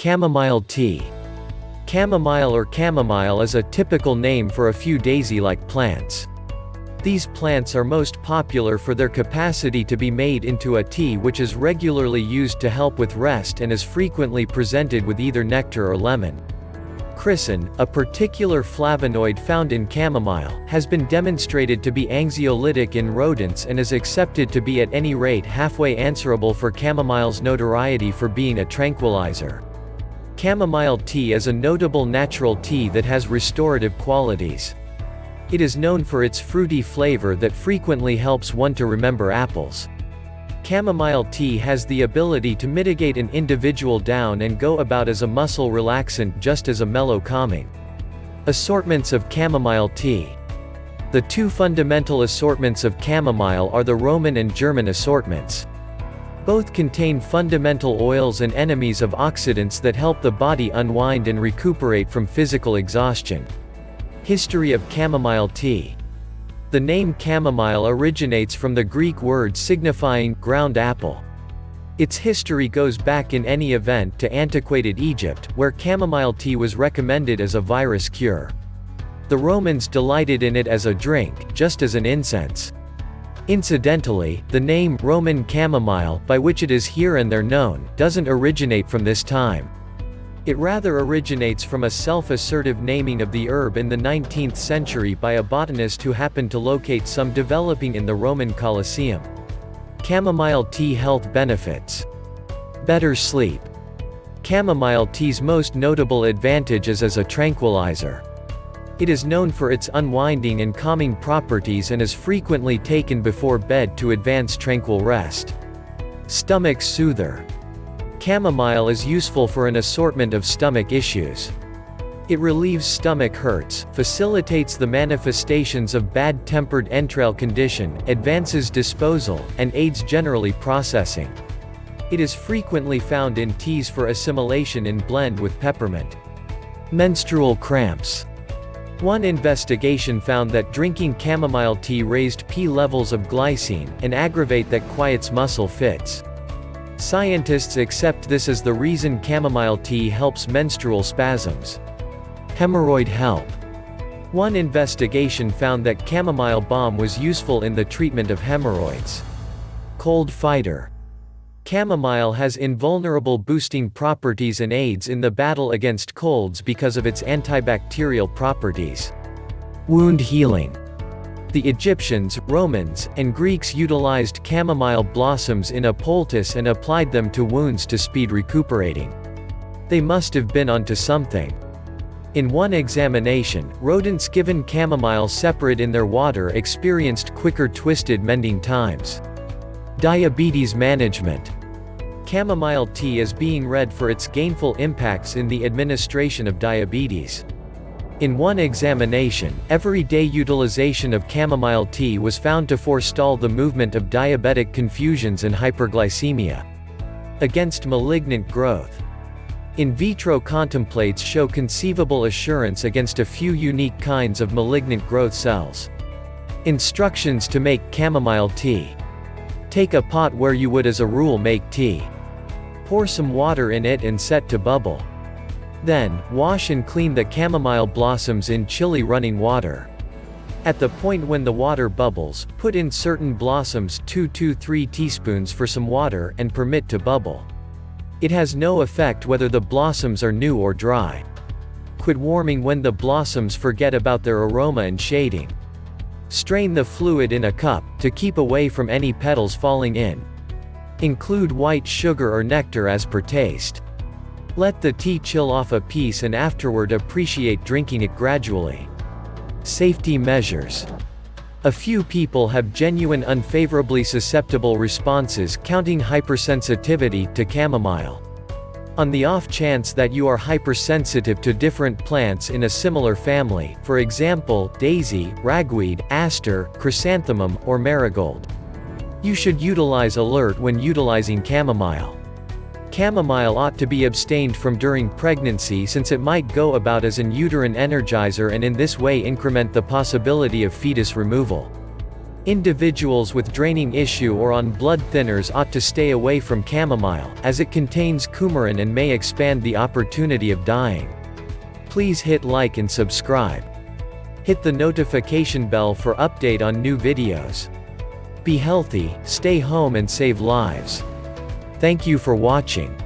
Chamomile tea. Chamomile or chamomile is a typical name for a few daisy-like plants. These plants are most popular for their capacity to be made into a tea, which is regularly used to help with rest and is frequently presented with either nectar or lemon. Chrysin, a particular flavonoid found in chamomile, has been demonstrated to be anxiolytic in rodents and is accepted to be at any rate halfway answerable for chamomile's notoriety for being a tranquilizer. Chamomile tea is a notable natural tea that has restorative qualities. It is known for its fruity flavor that frequently helps one to remember apples. Chamomile tea has the ability to mitigate an individual down and go about as a muscle relaxant just as a mellow calming. Assortments of chamomile tea. The two fundamental assortments of chamomile are the Roman and German assortments. Both contain fundamental oils and enemies of oxidants that help the body unwind and recuperate from physical exhaustion. History of chamomile tea. The name chamomile originates from the Greek word signifying ground apple. Its history goes back in any event to antiquated Egypt, where chamomile tea was recommended as a virus cure. The Romans delighted in it as a drink, just as an incense. Incidentally, the name Roman chamomile, by which it is here and there known, doesn't originate from this time. It rather originates from a self-assertive naming of the herb in the 19th century by a botanist who happened to locate some developing in the Roman Colosseum. Chamomile tea health benefits. Better sleep. Chamomile tea's most notable advantage is as a tranquilizer. It is known for its unwinding and calming properties and is frequently taken before bed to advance tranquil rest. Stomach soother. Chamomile is useful for an assortment of stomach issues. It relieves stomach hurts, facilitates the manifestations of bad-tempered enteral condition, advances disposal, and aids generally processing. It is frequently found in teas for assimilation in blend with peppermint. Menstrual cramps. One investigation found that drinking chamomile tea raised P levels of glycine, an aggravate that quiets muscle fits. Scientists accept this as the reason chamomile tea helps menstrual spasms. Hemorrhoid help. One investigation found that chamomile balm was useful in the treatment of hemorrhoids. Cold fighter. Chamomile has invulnerable boosting properties and aids in the battle against colds because of its antibacterial properties. Wound healing. The Egyptians, Romans, and Greeks utilized chamomile blossoms in a poultice and applied them to wounds to speed recuperating. They must have been onto something. In one examination, rodents given chamomile separate in their water experienced quicker twisted mending times. Diabetes management. Chamomile tea is being read for its gainful impacts in the administration of diabetes. In one examination, everyday utilization of chamomile tea was found to forestall the movement of diabetic confusions and hyperglycemia. Against malignant growth. In vitro contemplates show conceivable assurance against a few unique kinds of malignant growth cells. Instructions to make chamomile tea. Take a pot where you would as a rule make tea. Pour some water in it and set to bubble. Then, wash and clean the chamomile blossoms in chilly running water. At the point when the water bubbles, put in certain blossoms 2 to 3 teaspoons for some water and permit to bubble. It has no effect whether the blossoms are new or dry. Quit warming when the blossoms forget about their aroma and shading. Strain the fluid in a cup, to keep away from any petals falling in. Include white sugar or nectar as per taste. Let the tea chill off a piece and afterward appreciate drinking it gradually. Safety measures. A few people have genuine unfavorably susceptible responses counting hypersensitivity to chamomile. On the off chance that you are hypersensitive to different plants in a similar family, for example, daisy, ragweed, aster, chrysanthemum, or marigold, you should utilize alert when utilizing chamomile. Chamomile ought to be abstained from during pregnancy since it might go about as an uterine energizer and in this way increment the possibility of fetus removal. Individuals with draining issue or on blood thinners ought to stay away from chamomile, as it contains coumarin and may expand the opportunity of dying. Please hit like and subscribe. Hit the notification bell for update on new videos. Be healthy, stay home and save lives. Thank you for watching.